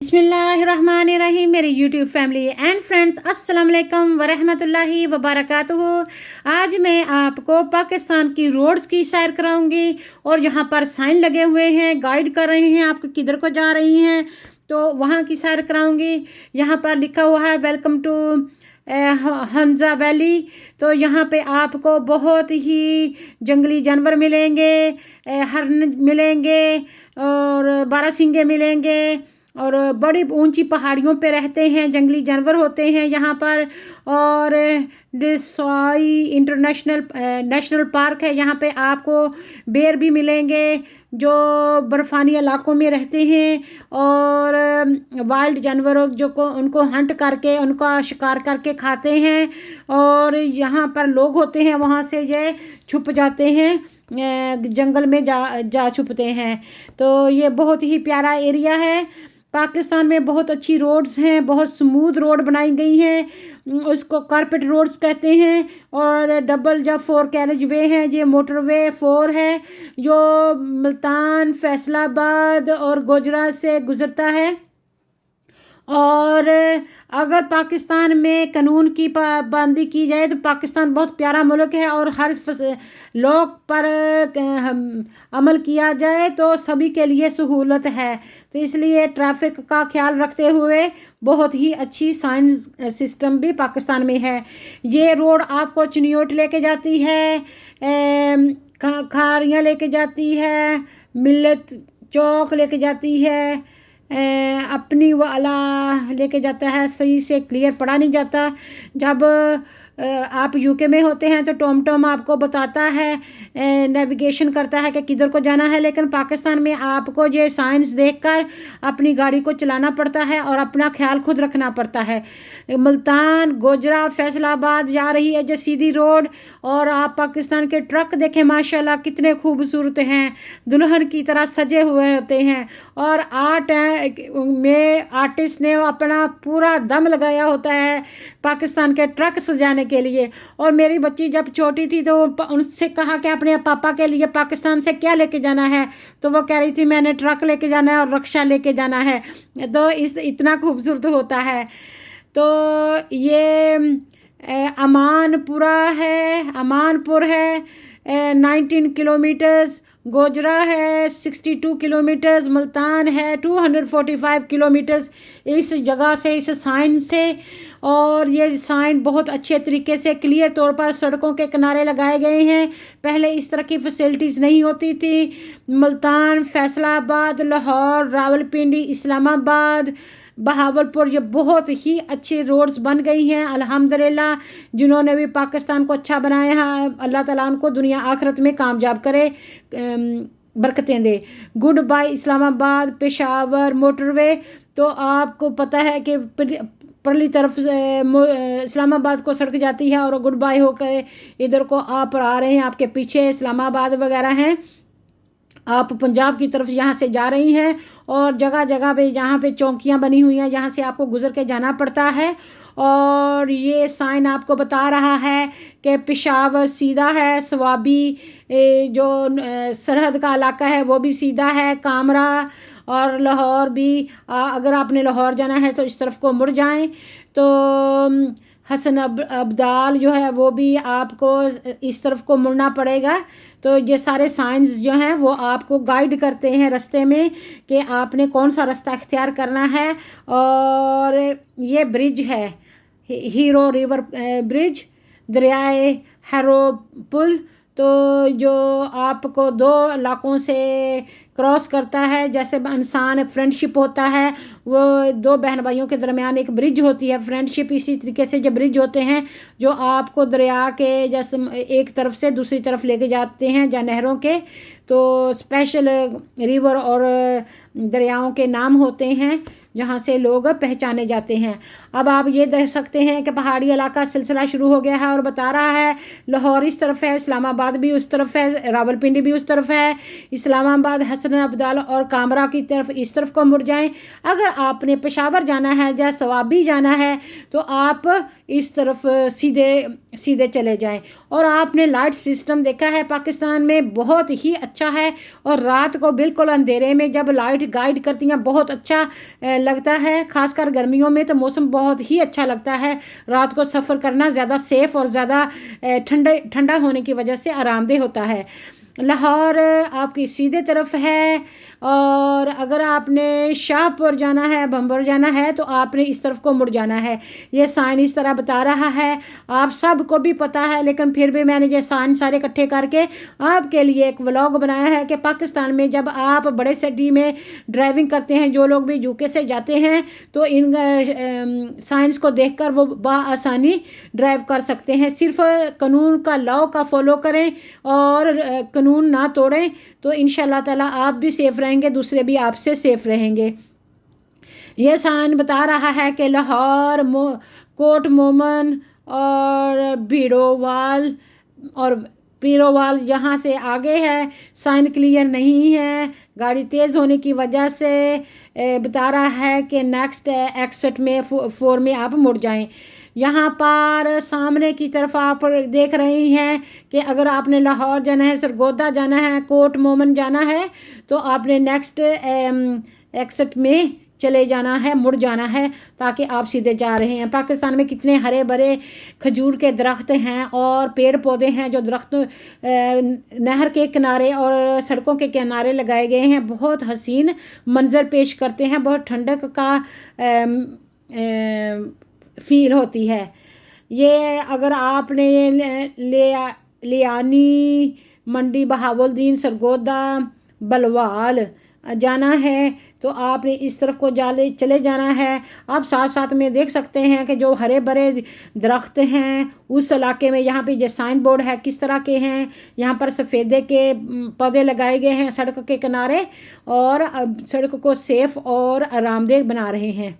बिस्मिल्लाहिर्रहमानिर्रहीम। मेरी YouTube family and friends, अस्सलाम वालेकुम वरहमतुल्लाहि वबरकातुहू। आज मैं आपको पाकिस्तान की रोड्स की सैर कराऊंगी और यहाँ पर साइन लगे हुए हैं, गाइड कर रहे हैं आपको किधर को जा रही हैं, तो वहाँ की सैर कराऊंगी। यहाँ पर लिखा हुआ है वेलकम टू हंजा वैली। तो यहाँ पे आपको बहुत ही जंगली जानवर मिलेंगे, हरन मिलेंगे और बारहसिंगे मिलेंगे और बड़ी ऊंची पहाड़ियों पे रहते हैं, जंगली जानवर होते हैं यहाँ पर। और डिसाई इंटरनेशनल नेशनल पार्क है, यहाँ पे आपको बेर भी मिलेंगे जो बर्फ़ानी इलाकों में रहते हैं और वाइल्ड जानवरों जो को उनको हंट करके उनका शिकार करके खाते हैं। और यहाँ पर लोग होते हैं वहाँ से ये छुप जाते हैं, जंगल में जा छुपते हैं। तो ये बहुत ही प्यारा एरिया है। पाकिस्तान में बहुत अच्छी रोड्स हैं, बहुत स्मूथ रोड बनाई गई हैं, उसको कारपेट रोड्स कहते हैं। और डबल या 4 कैरेज वे हैं, ये मोटरवे 4 है जो मुल्तान, फैसलाबाद और गुजरात से गुजरता है। और अगर पाकिस्तान में कानून की पाबंदी की जाए तो पाकिस्तान बहुत प्यारा मुल्क है और हर लोग पर अमल किया जाए तो सभी के लिए सहूलत है। तो इसलिए ट्रैफिक का ख्याल रखते हुए बहुत ही अच्छी साइन सिस्टम भी पाकिस्तान में है। ये रोड आपको चिनियोट लेके जाती है, खारियाँ लेके जाती है, मिल्लत चौक लेके जाती है, अपनी वाला लेके जाता है। सही से क्लियर पढ़ा नहीं जाता। जब आप यूके में होते हैं तो टॉम टॉम आपको बताता है, नेविगेशन करता है कि किधर को जाना है, लेकिन पाकिस्तान में आपको ये साइंस देखकर अपनी गाड़ी को चलाना पड़ता है और अपना ख्याल खुद रखना पड़ता है। मुल्तान, गुजरात, फैसलाबाद जा रही है जो सीधी रोड। और आप पाकिस्तान के ट्रक देखें, माशाल्लाह कितने खूबसूरत हैं, दुल्हन की तरह सजे हुए होते हैं। और आर्ट में आर्टिस्ट ने अपना पूरा दम लगाया होता है पाकिस्तान के ट्रक सजाने के लिए। और मेरी बच्ची जब छोटी थी तो उनसे कहा कि अपने पापा के लिए पाकिस्तान से क्या लेके जाना है, तो वो कह रही थी मैंने ट्रक लेके जाना है और रक्षा लेके जाना है। तो इतना खूबसूरत होता है। तो ये अमानपुर है 19 किलोमीटर्स, गोजरा है 62 किलोमीटर्स, मुल्तान है 245 किलोमीटर्स इस जगह से, इस साइन से। और ये साइन बहुत अच्छे तरीके से क्लियर तौर पर सड़कों के किनारे लगाए गए हैं। पहले इस तरह की फैसिलिटीज़ नहीं होती थी। मुल्तान, फैसलाबाद, लाहौर, रावलपिंडी, इस्लामाबाद, बहावलपुर, ये बहुत ही अच्छी रोड्स बन गई हैं अल्हम्दुलिल्लाह। जिन्होंने भी पाकिस्तान को अच्छा बनाया है, अल्लाह ताला उनको दुनिया आखिरत में कामयाब करे, बरकतें दे। Goodbye Islamabad, Peshawar motorway. तो आपको पता है कि परली तरफ इस्लामाबाद को सड़क जाती है और गुड बाय होकर इधर को आप आ रहे हैं, आपके पीछे इस्लामाबाद वगैरह हैं, आप पंजाब की तरफ यहाँ से जा रही हैं। और जगह जगह पे यहाँ पे चौकियाँ बनी हुई हैं, जहाँ से आपको गुजर के जाना पड़ता है। और ये साइन आपको बता रहा है कि पेशावर सीधा है, सवाबी जो सरहद का इलाका है वो भी सीधा है, कामरा और लाहौर भी। अगर आपने लाहौर जाना है तो इस तरफ को मुड़ जाएं। तो हसन अब्दाल जो है वो भी आपको इस तरफ को मुड़ना पड़ेगा। तो ये सारे साइंस जो हैं वो आपको गाइड करते हैं रास्ते में कि आपने कौन सा रास्ता इख्तियार करना है। और ये ब्रिज है हीरो रिवर ब्रिज, दरियाए हैरो पुल। तो जो आपको 2 इलाकों से क्रॉस करता है, जैसे इंसान फ्रेंडशिप होता है, वो 2 बहन भाइयों के दरमियान एक ब्रिज होती है फ्रेंडशिप। इसी तरीके से जो ब्रिज होते हैं जो आपको दरिया के जैसे एक तरफ से दूसरी तरफ लेके जाते हैं या नहरों के, तो स्पेशल रिवर और दरियाओं के नाम होते हैं जहाँ से लोग पहचाने जाते हैं। अब आप ये देख सकते हैं कि पहाड़ी इलाका सिलसिला शुरू हो गया है और बता रहा है लाहौर इस तरफ है, इस्लामाबाद भी उस तरफ है, रावलपिंडी भी उस तरफ है, इस्लामाबाद, हसन अब्दाल और कामरा की तरफ इस तरफ को मुड़ जाएं। अगर आपने पेशावर जाना है या सवाबी जाना है तो आप इस तरफ सीधे चले जाएं। और आपने लाइट सिस्टम देखा है पाकिस्तान में, बहुत ही अच्छा है। और रात को बिल्कुल अंधेरे में जब लाइट गाइड करती हैं, बहुत अच्छा लगता है। ख़ासकर गर्मियों में तो मौसम बहुत ही अच्छा लगता है। रात को सफ़र करना ज़्यादा सेफ़ और ज़्यादा ठंडा होने की वजह से आरामदेह होता है। लाहौर आपकी सीधे तरफ है, और अगर आपने शाहपुर जाना है, बम्बर जाना है, तो आपने इस तरफ को मुड़ जाना है। ये साइन इस तरह बता रहा है, आप सबको भी पता है, लेकिन फिर भी मैंने ये साइन सारे इकट्ठे करके आपके लिए एक व्लॉग बनाया है कि पाकिस्तान में जब आप बड़े सिटी में ड्राइविंग करते हैं, जो लोग भी यूके से जाते हैं, तो इन साइंस को देखकर वो बआसानी ड्राइव कर सकते हैं। सिर्फ कानून का, लॉ का फॉलो करें और कानून ना तोड़ें, तो इंशाल्लाह ताला आप भी सेफ़ रहेंगे, दूसरे भी आपसे सेफ़ रहेंगे। ये साइन बता रहा है कि लाहौर, कोट मोमन और भीड़ोवाल और पीरोवाल यहाँ से आगे है। साइन क्लियर नहीं है, गाड़ी तेज़ होने की वजह से बता रहा है कि नेक्स्ट एक्सिट में 4 में आप मुड़ जाएं। यहाँ पर सामने की तरफ आप देख रहे हैं कि अगर आपने लाहौर जाना है, सरगोदा जाना है, कोट मोमन जाना है, तो आपने नेक्स्ट एक्सिट में चले जाना है, मुड़ जाना है, ताकि आप सीधे जा रहे हैं। पाकिस्तान में कितने हरे भरे खजूर के दरख्त हैं और पेड़ पौधे हैं, जो दरख्त नहर के किनारे और सड़कों के किनारे लगाए गए हैं, बहुत हसीन मंजर पेश करते हैं, बहुत ठंडक का फील होती है। ये अगर आपने लियानी, मंडी, बहावुद्दीन, सरगोदा, बलवाल जाना है, तो आपने इस तरफ को चले जाना है। आप साथ साथ में देख सकते हैं कि जो हरे भरे दरख्त हैं उस इलाके में, यहाँ पे जो साइन बोर्ड है किस तरह के हैं, यहाँ पर सफ़ेदे के पौधे लगाए गए हैं सड़क के किनारे, और सड़क को सेफ़ और आरामदेह बना रहे हैं।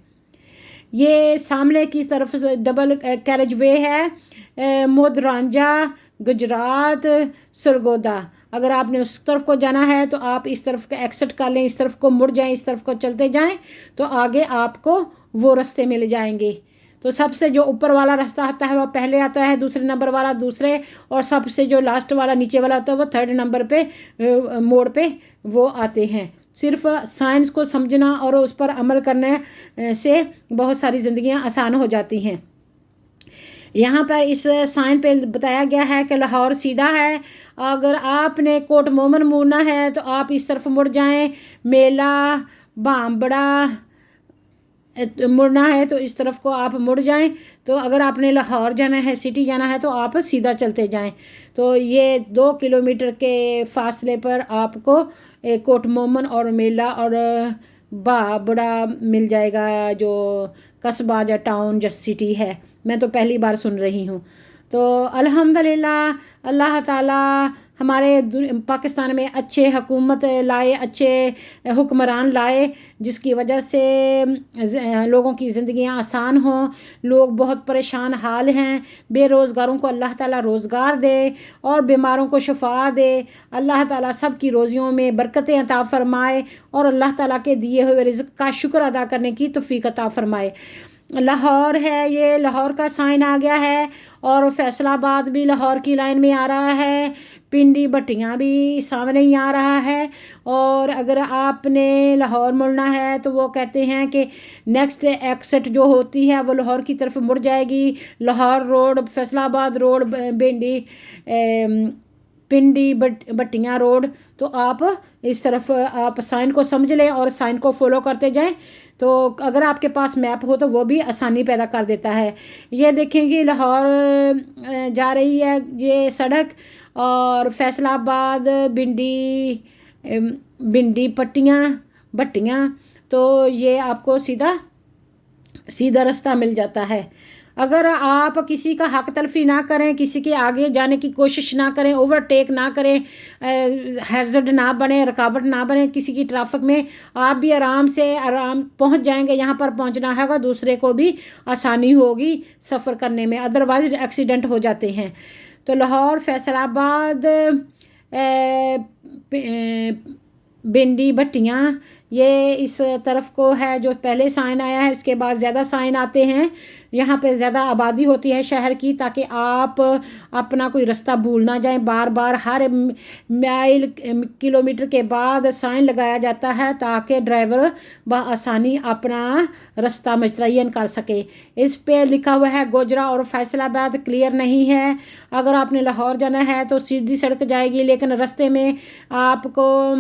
ये सामने की तरफ से डबल कैरेज वे है, मोदरांजा, गुजरात, सरगोदा। अगर आपने उस तरफ को जाना है तो आप इस तरफ का एक्सिट कर लें, इस तरफ को मुड़ जाएं, इस तरफ को चलते जाएं, तो आगे आपको वो रास्ते मिल जाएंगे। तो सबसे जो ऊपर वाला रास्ता आता है वो पहले आता है, दूसरे नंबर वाला दूसरे, और सबसे जो लास्ट वाला नीचे वाला होता है वो 3rd नंबर पे मोड़ पे वो आते हैं। सिर्फ साइंस को समझना और उस पर अमल करने से बहुत सारी ज़िंदगियां आसान हो जाती हैं। यहाँ पर इस साइन पे बताया गया है कि लाहौर सीधा है। अगर आपने कोट मोमन मुड़ना है तो आप इस तरफ मुड़ जाएं, मेला, बामबड़ा मुड़ना है तो इस तरफ को आप मुड़ जाएं। तो अगर आपने लाहौर जाना है, सिटी जाना है, तो आप सीधा चलते जाएं। तो ये 2 किलोमीटर के फासले पर आपको कोट मोमन और मेला और बाबड़ा मिल जाएगा, जो कस्बा या टाउन या सिटी है। मैं तो पहली बार सुन रही हूँ। तो अल्हम्दुलिल्लाह, अल्लाह ताला हमारे पाकिस्तान में अच्छे हुकूमत लाए, अच्छे हुक्मरान लाए, जिसकी वजह से लोगों की ज़िंदगियां आसान हों। लोग बहुत परेशान हाल हैं, बेरोज़गारों को अल्लाह ताला रोज़गार दे और बीमारों को शिफा दे। अल्लाह ताला सब की रोज़ियों में बरकतें अता फ़रमाए और अल्लाह ताला के दिए हुए रिज़्क़ का शुक्र अदा करने की तौफ़ीक़ अता फ़रमाए। लाहौर है, ये लाहौर का साइन आ गया है, और फैसलाबाद भी लाहौर की लाइन में आ रहा है, पिंडी भट्टियाँ भी सामने ही आ रहा है। और अगर आपने लाहौर मुड़ना है तो वो कहते हैं कि नेक्स्ट एक्सिट जो होती है वो लाहौर की तरफ मुड़ जाएगी। लाहौर रोड, फैसलाबाद रोड, पिंडी भट्टियाँ रोड। तो आप इस तरफ आप साइन को समझ लें और साइन को फॉलो करते जाएं। तो अगर आपके पास मैप हो तो वो भी आसानी पैदा कर देता है। ये देखेंगे लाहौर जा रही है ये सड़क, और फैसलाबाद, भिंडी भट्टियाँ, तो ये आपको सीधा रास्ता मिल जाता है। अगर आप किसी का हक तलफी ना करें, किसी के आगे जाने की कोशिश ना करें, ओवरटेक ना करें, हैज़र्ड ना बने, रुकावट ना बने किसी की ट्रैफिक में, आप भी आराम पहुंच जाएंगे। यहाँ पर पहुंचना हैगा, दूसरे को भी आसानी होगी सफ़र करने में, अदरवाइज एक्सीडेंट हो जाते हैं। तो लाहौर, फैसलाबाद, भिंडी भट्टियाँ, ये इस तरफ को है जो पहले साइन आया है, उसके बाद ज़्यादा साइन आते हैं। यहाँ पे ज़्यादा आबादी होती है शहर की, ताकि आप अपना कोई रास्ता भूल ना जाएं। बार बार हर माइल किलोमीटर के बाद साइन लगाया जाता है ताकि ड्राइवर बआसानी अपना रास्ता मुतय्यन कर सके। इस पे लिखा हुआ है गोजरा और फैसलाबाद क्लियर नहीं है। अगर आपने लाहौर जाना है तो सीधी सड़क जाएगी, लेकिन रास्ते में आपको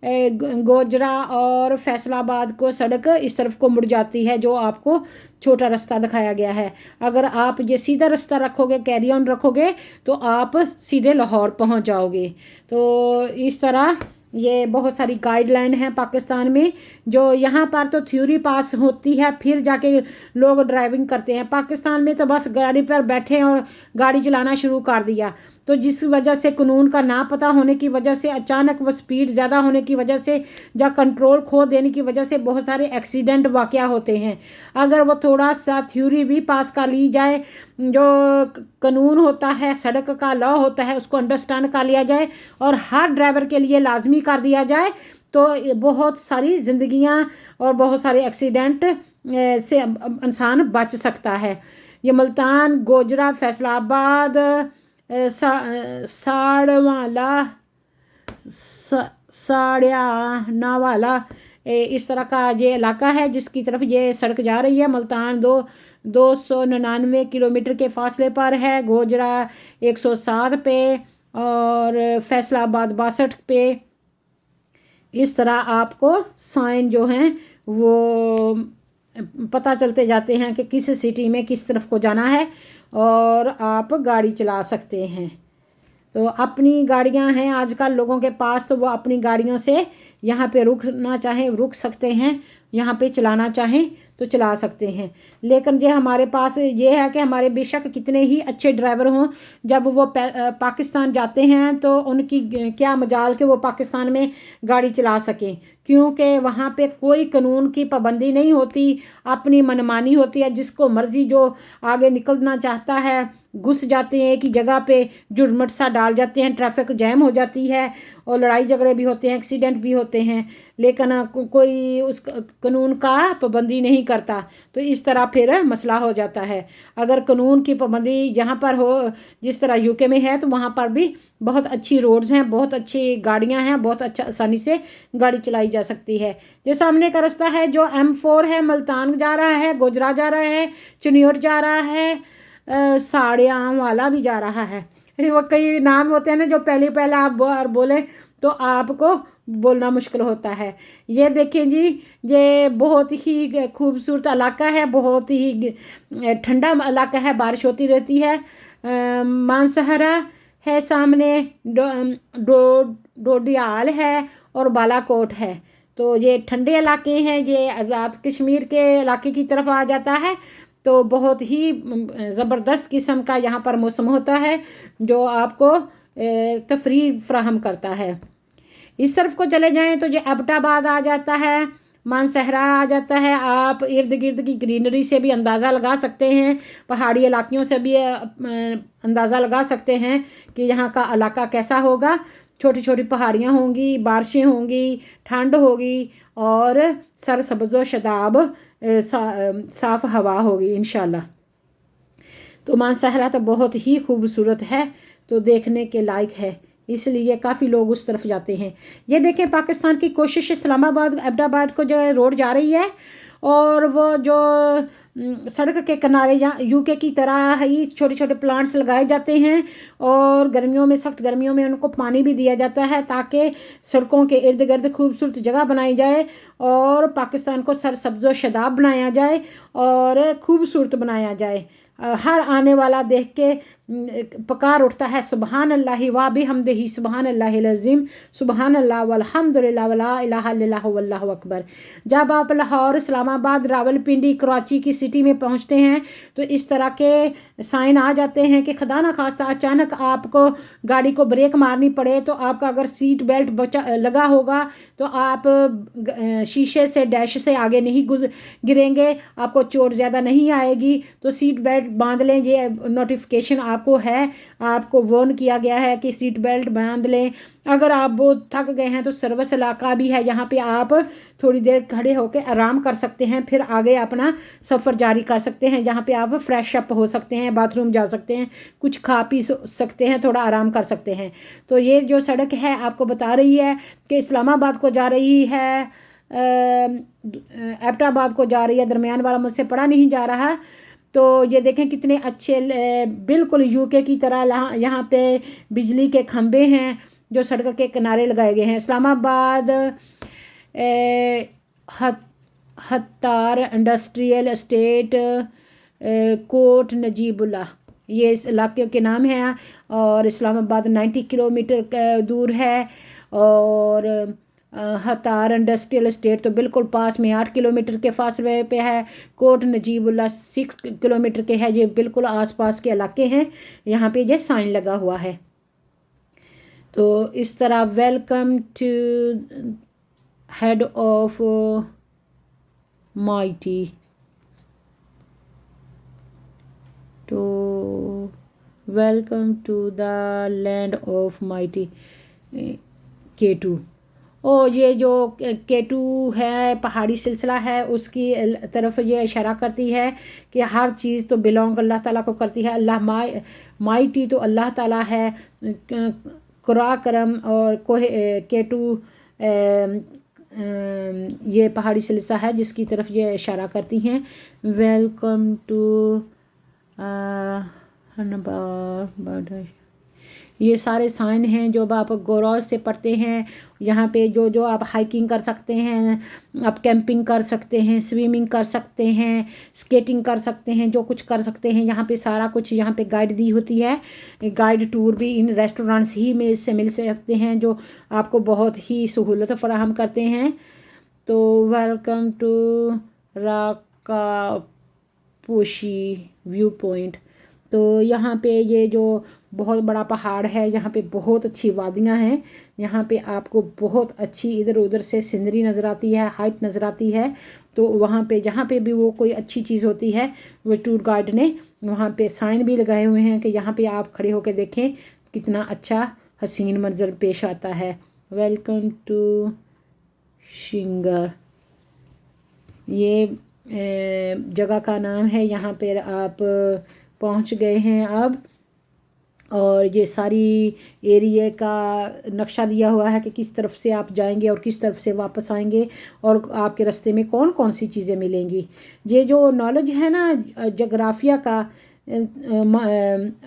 गोजरा और फैसलाबाद को सड़क इस तरफ को मुड़ जाती है, जो आपको छोटा रास्ता दिखाया गया है। अगर आप ये सीधा रास्ता रखोगे, कैरी ऑन रखोगे, तो आप सीधे लाहौर पहुंच जाओगे। तो इस तरह ये बहुत सारी गाइडलाइन है पाकिस्तान में, जो यहाँ पर तो थ्योरी पास होती है, फिर जाके लोग ड्राइविंग करते हैं। पाकिस्तान में तो बस गाड़ी पर बैठे और गाड़ी चलाना शुरू कर दिया, तो जिस वजह से कानून का ना पता होने की वजह से, अचानक वो स्पीड ज़्यादा होने की वजह से या कंट्रोल खो देने की वजह से बहुत सारे एक्सीडेंट वाक़या होते हैं। अगर वो थोड़ा सा थ्योरी भी पास कर ली जाए, जो कानून होता है, सड़क का लॉ होता है, उसको अंडरस्टैंड कर लिया जाए और हर ड्राइवर के लिए लाजमी कर दिया जाए, तो बहुत सारी ज़िंदगियां और बहुत सारे एक्सीडेंट से इंसान बच सकता है। ये मुल्तान, गोजरा, फैसलाबाद, साड़वाला, साड़ियाना वाला, इस तरह का ये इलाका है जिसकी तरफ ये सड़क जा रही है। मुल्तान 299 किलोमीटर के फासले पर है, गोजरा 107 पे और फैसलाबाद 62 पे। इस तरह आपको साइन जो हैं वो पता चलते जाते हैं कि किस सिटी में किस तरफ को जाना है और आप गाड़ी चला सकते हैं। तो अपनी गाड़ियां हैं आजकल लोगों के पास, तो वो अपनी गाड़ियों से यहाँ पे रुकना चाहें रुक सकते हैं, यहाँ पे चलाना चाहें तो चला सकते हैं। लेकिन जो हमारे पास ये है कि हमारे बेशक कितने ही अच्छे ड्राइवर हों, जब वो पाकिस्तान जाते हैं तो उनकी क्या मजाल कि वो पाकिस्तान में गाड़ी चला सकें, क्योंकि वहाँ पे कोई कानून की पाबंदी नहीं होती, अपनी मनमानी होती है। जिसको मर्जी जो आगे निकलना चाहता है घुस जाते हैं, एक ही जगह पे जुड़मट सा डाल जाते हैं, ट्रैफिक जैम हो जाती है और लड़ाई झगड़े भी होते हैं, एक्सीडेंट भी होते हैं। लेकिन कोई उस कानून का पाबंदी नहीं करता, तो इस तरह फिर मसला हो जाता है। अगर कानून की पाबंदी यहाँ पर हो, जिस तरह यूके में है, तो वहाँ पर भी बहुत अच्छी रोड्स हैं, बहुत अच्छी गाड़ियाँ हैं, बहुत अच्छा आसानी से गाड़ी चलाई जा सकती है। ये सामने का रास्ता है जो M4 है, मुल्तान जा रहा है, गोजरा जा रहा है, चुनियोट जा रहा है, साड़ियाँ वाला भी जा रहा है। वो कई नाम होते हैं ना जो पहले आप बोले तो आपको बोलना मुश्किल होता है। ये देखें जी, ये बहुत ही खूबसूरत इलाका है, बहुत ही ठंडा इलाका है, बारिश होती रहती है। मानसहरा है सामने, डोडियाल है और बालाकोट है। तो ये ठंडे इलाके हैं, ये आज़ाद कश्मीर के इलाके की तरफ आ जाता है। तो बहुत ही ज़बरदस्त किस्म का यहाँ पर मौसम होता है जो आपको तफरीह फ्राहम करता है। इस तरफ को चले जाएं तो ये एबटाबाद आ जाता है, मानसहरा आ जाता है। आप इर्द गिर्द की ग्रीनरी से भी अंदाज़ा लगा सकते हैं, पहाड़ी इलाकों से भी अंदाज़ा लगा सकते हैं कि यहाँ का इलाका कैसा होगा। छोटी छोटी पहाड़ियाँ होंगी, बारिशें होंगी, ठंड होगी और सरसब्ज़ व शदाब साफ़ हवा होगी इंशाल्लाह। तो मानसहरा तो बहुत ही खूबसूरत है, तो देखने के लायक है, इसलिए काफ़ी लोग उस तरफ जाते हैं। ये देखें पाकिस्तान की कोशिश, इस्लामाबाद एबटाबाद को जो रोड जा रही है, और वो जो सड़क के किनारे यहाँ यूके की तरह ही छोटे छोटे प्लांट्स लगाए जाते हैं और गर्मियों में, सख्त गर्मियों में उनको पानी भी दिया जाता है ताकि सड़कों के इर्द गिर्द खूबसूरत जगह बनाई जाए और पाकिस्तान को सरसब्ज़ व शदाब बनाया जाए और खूबसूरत बनाया जाए। हर आने वाला देख के पकार उठता है सुबहान अल्लाह व बिहम्दिही सुबहान अल्लाहिल अज़ीम सुबहान अल्लाह वल्हम्दुलिल्लाह वला इलाहा इल्लल्लाहु वल्लाहु अकबर। जब आप लाहौर, इस्लामाबाद, रावलपिंडी, कराची की सिटी में पहुंचते हैं तो इस तरह के साइन आ जाते हैं कि खुदा न खास्ता अचानक आपको गाड़ी को ब्रेक मारनी पड़े, तो आपका अगर सीट बेल्ट लगा होगा तो आप शीशे से, डैश से आगे नहीं गिरेंगे, आपको चोट ज़्यादा नहीं आएगी। तो सीट बेल्ट बेल्ट बांध लें, ये नोटिफिकेशन आपको है, आपको वार्न किया गया है कि सीट बेल्ट बांध लें। अगर आप बहुत थक गए हैं तो सर्विस इलाका भी है, यहाँ पे आप थोड़ी देर खड़े होकर आराम कर सकते हैं, फिर आगे अपना सफ़र जारी कर सकते हैं। जहाँ पे आप फ्रेश अप हो सकते हैं, बाथरूम जा सकते हैं, कुछ खा पी सकते हैं, थोड़ा आराम कर सकते हैं। तो ये जो सड़क है आपको बता रही है कि इस्लामाबाद को जा रही है, एबटाबाद को जा रही है, दरमियान वाला मुझसे पढ़ा नहीं जा रहा। तो ये देखें कितने अच्छे, बिल्कुल यूके की तरह यहाँ पे बिजली के खंभे हैं जो सड़क के किनारे लगाए गए हैं। इस्लामाबाद हत्तार इंडस्ट्रियल एस्टेट, कोट नजीबुल्ला, ये इस इलाके के नाम हैं। और इस्लामाबाद 90 किलोमीटर दूर है, और हतार इंडस्ट्रियल एस्टेट तो बिल्कुल पास में 8 किलोमीटर के फासले पे है। कोट नजीबुल्ला 6 किलोमीटर के है। ये बिल्कुल आसपास के इलाके हैं, यहाँ पे ये साइन लगा हुआ है। तो इस तरह welcome to head of mighty, तो welcome to the land of mighty K2। और ये जो K2 है, पहाड़ी सिलसिला है, उसकी तरफ ये इशारा करती है कि हर चीज़ तो बिलोंग अल्लाह ताला को करती है। अल्लाह माइटी तो अल्लाह ताला है। कुरा करम और K2 ये पहाड़ी सिलसिला है जिसकी तरफ ये इशारा करती हैं। वेलकम टू ये सारे साइन हैं जो आप गौर से पढ़ते हैं। यहाँ पे जो आप हाइकिंग कर सकते हैं, आप कैंपिंग कर सकते हैं, स्विमिंग कर सकते हैं, स्केटिंग कर सकते हैं, जो कुछ कर सकते हैं। यहाँ पे सारा कुछ यहाँ पे गाइड दी होती है। गाइड टूर भी इन रेस्टोरेंट्स ही मिल सकते हैं जो आपको बहुत ही सहूलत फराहम करते हैं। तो welcome to Rakaposhi view point. तो यहाँ पे ये जो बहुत बड़ा पहाड़ है, यहाँ पे बहुत अच्छी वादियाँ हैं। यहाँ पे आपको बहुत अच्छी इधर उधर से सीनरी नज़र आती है, हाइट नज़र आती है। तो वहाँ पे जहाँ पे भी वो कोई अच्छी चीज़ होती है, वो टूर गाइड ने वहाँ पे साइन भी लगाए हुए हैं कि यहाँ पे आप खड़े होकर देखें कितना अच्छा हसीन मंजर पेश आता है। वेलकम टू शिंगर, ये जगह का नाम है। यहाँ पे आप पहुँच गए हैं अब, और ये सारी एरिया का नक्शा दिया हुआ है कि किस तरफ से आप जाएंगे और किस तरफ से वापस आएंगे, और आपके रास्ते में कौन कौन सी चीज़ें मिलेंगी। ये जो नॉलेज है ना जोग्राफिया का,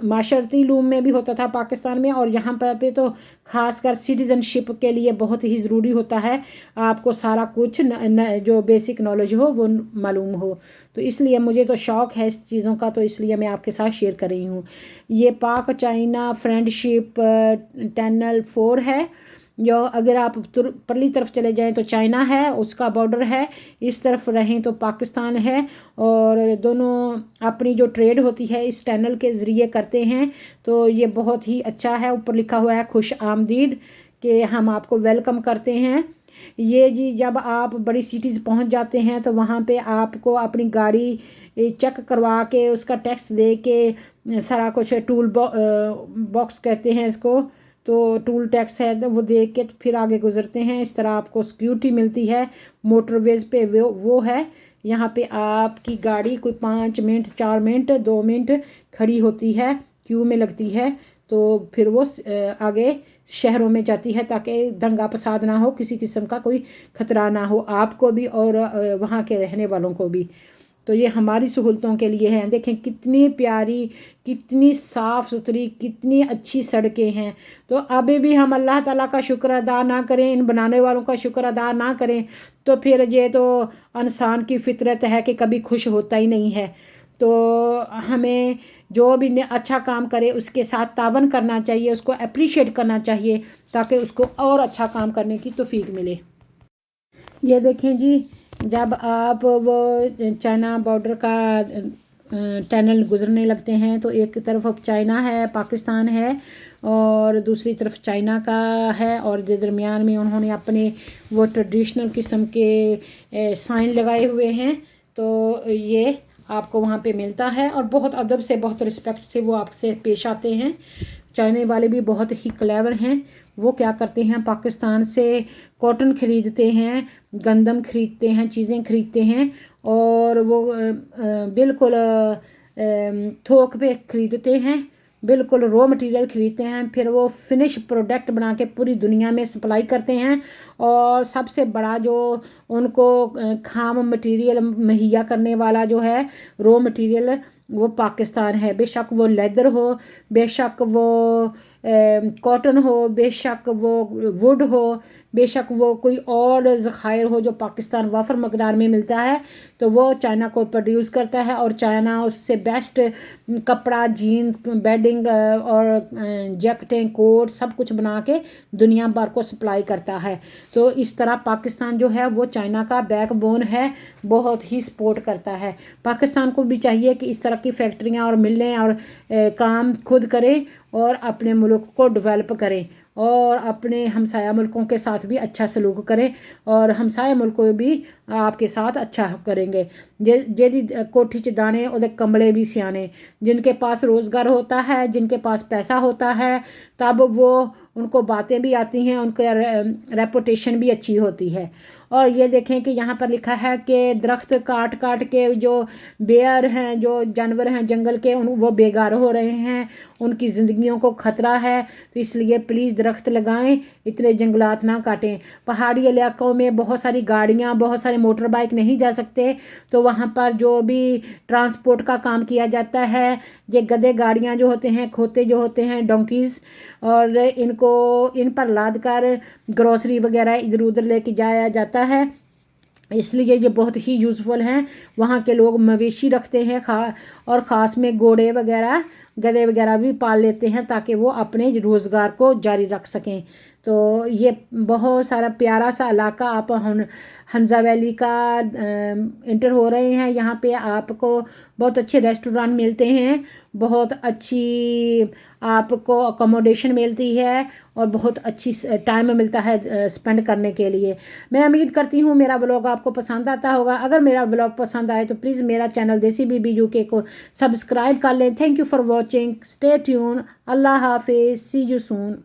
माशरती इल्म में भी होता था पाकिस्तान में, और यहाँ पे तो ख़ासकर सिटीज़नशिप के लिए बहुत ही ज़रूरी होता है आपको सारा कुछ जो बेसिक नॉलेज हो वो मालूम हो। तो इसलिए मुझे तो शौक़ है इस चीज़ों का, तो इसलिए मैं आपके साथ शेयर कर रही हूँ। ये पाक चाइना फ्रेंडशिप टनल 4 है। जो अगर आप परली तरफ चले जाएं तो चाइना है, उसका बॉर्डर है। इस तरफ रहें तो पाकिस्तान है, और दोनों अपनी जो ट्रेड होती है इस टनल के ज़रिए करते हैं। तो ये बहुत ही अच्छा है। ऊपर लिखा हुआ है खुश आमदीद, कि हम आपको वेलकम करते हैं। ये जी जब आप बड़ी सिटीज़ पहुंच जाते हैं तो वहाँ पे आपको अपनी गाड़ी चेक करवा के उसका टैक्स दे के सारा कुछ टूल बॉक्स कहते हैं इसको, तो टूल टैक्स है तो वो दे के फिर आगे गुजरते हैं। इस तरह आपको सिक्योरिटी मिलती है। मोटरवेज पे वो है। यहाँ पे आपकी गाड़ी कोई 5 मिनट 4 मिनट 2 मिनट खड़ी होती है, क्यू में लगती है, तो फिर वो आगे शहरों में जाती है ताकि दंगा फसाद ना हो, किसी किस्म का कोई ख़तरा ना हो आपको भी और वहाँ के रहने वालों को भी। तो ये हमारी सहूलतों के लिए है। देखें कितनी प्यारी, कितनी साफ़ सुथरी, कितनी अच्छी सड़कें हैं। तो अभी भी हम अल्लाह ताला का शुक्र अदा ना करें, इन बनाने वालों का शुक्र अदा ना करें, तो फिर ये तो इंसान की फितरत है कि कभी खुश होता ही नहीं है। तो हमें जो भी अच्छा काम करे उसके साथ तावन करना चाहिए, उसको अप्रिशिएट करना चाहिए ताकि उसको और अच्छा काम करने की तौफीक मिले। ये देखें जी, जब आप वो चाइना बॉर्डर का टनल गुजरने लगते हैं तो एक तरफ अब चाइना है, पाकिस्तान है, और दूसरी तरफ चाइना का है, और दरमियान में उन्होंने अपने वो ट्रेडिशनल किस्म के साइन लगाए हुए हैं। तो ये आपको वहाँ पे मिलता है, और बहुत अदब से, बहुत रिस्पेक्ट से वो आपसे पेश आते हैं। चाइना वाले भी बहुत ही क्लेवर हैं। वो क्या करते हैं, पाकिस्तान से कॉटन ख़रीदते हैं, गंदम ख़रीदते हैं, चीज़ें ख़रीदते हैं, और वो बिल्कुल थोक पे ख़रीदते हैं, बिल्कुल रॉ मटेरियल ख़रीदते हैं, फिर वो फिनिश प्रोडक्ट बना के पूरी दुनिया में सप्लाई करते हैं। और सबसे बड़ा जो उनको खाम मटेरियल मुहैया करने वाला जो है रॉ मटेरियल, वो पाकिस्तान है। बेशक वो लेदर हो, बेशक वो कॉटन हो, बेशक वो वुड हो, बेशक वो कोई और ज़खायर हो जो पाकिस्तान वाफर मकदार में मिलता है, तो वो चाइना को प्रोड्यूस करता है, और चाइना उससे बेस्ट कपड़ा, जीन्स, बेडिंग और जैकेटें, कोट सब कुछ बना के दुनिया भर को सप्लाई करता है। तो इस तरह पाकिस्तान जो है वो चाइना का बैकबोन है, बहुत ही सपोर्ट करता है। पाकिस्तान को भी चाहिए कि इस तरह की फैक्ट्रियाँ और मिलें और काम खुद करें और अपने मुल्क को डेवलप करें, और अपने हमसाया मुल्कों के साथ भी अच्छा सलूक करें, और हमसाया मुल्क भी आपके साथ अच्छा करेंगे। जेदी कोठी च दाने उहदे कमले भी सियाने। जिनके पास रोज़गार होता है, जिनके पास पैसा होता है, तब वो उनको बातें भी आती हैं, उनका रेपुटेशन भी अच्छी होती है। और ये देखें कि यहाँ पर लिखा है कि दरख्त काट काट के जो बेयर हैं, जो जानवर हैं जंगल के, वो बेघर हो रहे हैं, उनकी ज़िंदगियों को ख़तरा है। तो इसलिए प्लीज़ दरख्त लगाएं, इतने जंगलात ना काटें। पहाड़ी इलाकों में बहुत सारी गाड़ियाँ, बहुत सारे मोटर बाइक नहीं जा सकते, तो वहाँ पर जो भी ट्रांसपोर्ट का काम किया जाता है, ये गधे गाड़ियाँ जो होते हैं, खोते जो होते हैं, डोंकीज़, और इन पर लाद कर ग्रोसरी वगैरह इधर उधर लेके जाया जाता है। इसलिए ये बहुत ही यूज़फुल हैं। वहाँ के लोग मवेशी रखते हैं, और ख़ास में घोड़े वगैरह, गधे वगैरह भी पाल लेते हैं ताकि वो अपने रोज़गार को जारी रख सकें। तो ये बहुत सारा प्यारा सा इलाका, आप हंजा वैली का इंटर हो रहे हैं। यहाँ पे आपको बहुत अच्छे रेस्टोरेंट मिलते हैं, बहुत अच्छी आपको अकोमोडेशन मिलती है, और बहुत अच्छी टाइम मिलता है स्पेंड करने के लिए। मैं उम्मीद करती हूँ मेरा व्लॉग आपको पसंद आता होगा। अगर मेरा व्लॉग पसंद आए तो प्लीज़ मेरा चैनल देसी बीबी यूके को सब्सक्राइब कर लें। Thank you for watching, stay tune, अल्लाह हाफिज़, सी यू सून।